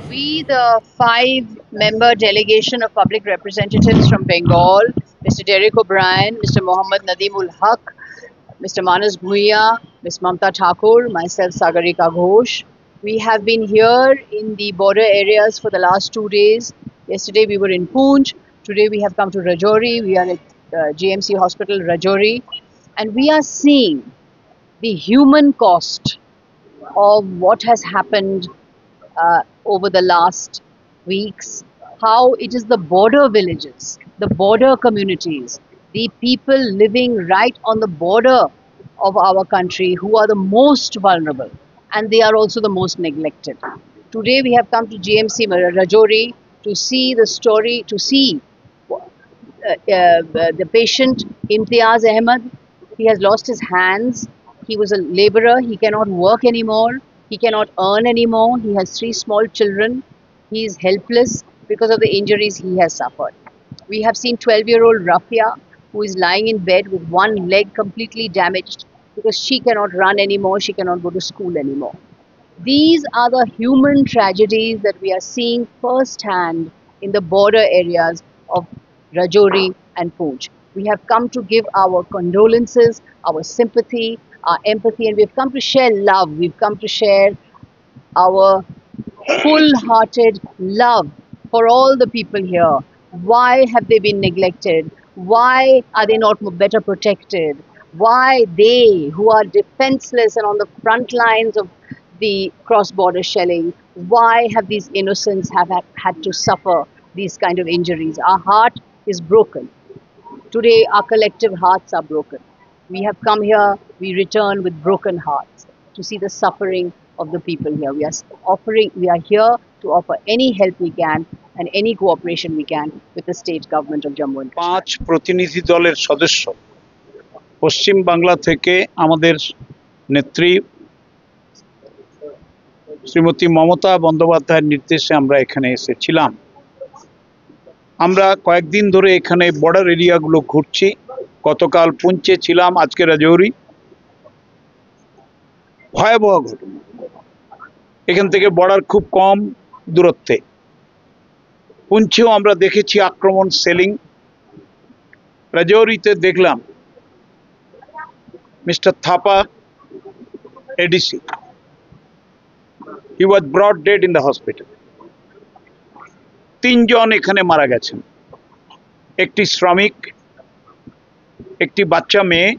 We, the 5-member delegation of public representatives from Bengal, Mr. Derek O'Brien, Mr. Mohammad Nadeemul Haq, Mr. Manas Bhuiya, Ms. Mamta Thakur, myself Sagarika Ghosh. We have been here in the border areas for the last 2 days. Yesterday we were in Poonch. Today we have come to Rajouri. We are at GMC Hospital, Rajouri. And we are seeing the human cost of what has happened over the last weeks, how it is the border villages, the border communities, the people living right on the border of our country who are the most vulnerable, and they are also the most neglected. Today we have come to GMC Rajouri to see the story, to see the patient Imtiaz Ahmed. He has lost his hands. He was a laborer. He cannot work anymore. He cannot earn anymore. He has 3 small children. He is helpless because of the injuries he has suffered. We have seen 12-year-old Rafia, who is lying in bed with one leg completely damaged because she cannot run anymore. She cannot go to school anymore. These are the human tragedies that we are seeing firsthand in the border areas of Rajouri and Poonch. We have come to give our condolences, our sympathy, our empathy, and we've come to share love. We've come to share our full-hearted love for all the people here. Why have they been neglected? Why are they not better protected? Why they, who are defenseless and on the front lines of the cross-border shelling, why have these innocents had to suffer these kind of injuries? Our heart is broken. Today, our collective hearts are broken. We have come here, we return with broken hearts to see the suffering of the people here. We are here to offer any help we can and any cooperation we can with the state government of Jammu and Kashmir. 5 প্রতিনিধি দলের সদস্য পশ্চিম বাংলা থেকে আমাদের নেত্রী শ্রীমতী মমতা বন্দ্যোপাধ্যায়ের নির্দেশে আমরা এখানে এসেছিলাম। আমরা কয়েকদিন ধরে এখানে বর্ডার এরিয়াগুলো ঘুরছি। গতকাল পুঞ্চে ছিলাম, আজকে রাজৌরি। ভয়াবহ ঘটনা। এখান থেকে বর্ডার খুব কম দূরত্বে। পুঞ্চেও আমরা দেখেছি আক্রমণ, সেলিং। রাজৌরিতে দেখলাম mister Thapa, ADC, he was brought dead in the hospital. 3 জন এখানে মারা গেছেন। একটি শ্রমিক, একটি বাচ্চা মেয়ে,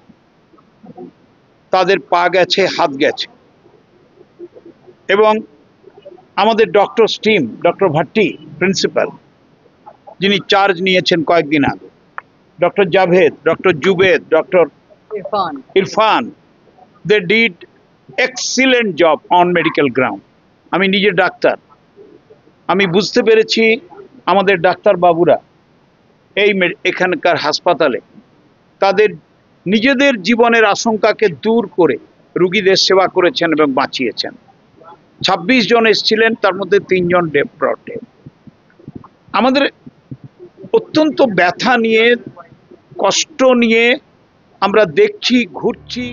তাদের পা গেছে, হাত গেছে। এবং আমাদের doctor team, doctor Bhatti principal, যিনি চার্জ নিয়েছেন কয়েকদিন আগে, doctor Javed, doctor Zubed, doctor Irfan, they did excellent job on medical ground. আমি নিজে ডাক্তার, আমি বুঝতে পেরেছি আমাদের ডাক্তার বাবুরা এখানকার হাসপাতালে তাদের নিজেদের জীবনের আশঙ্কাকে দূর করে রোগীদের সেবা করেছেন এবং বাঁচিয়েছেন। 26 জন এসেছিলেন, তার মধ্যে 3 জন ডেড। আমাদের অত্যন্ত ব্যথা নিয়ে, কষ্ট নিয়ে আমরা দেখছি, ঘুরছি।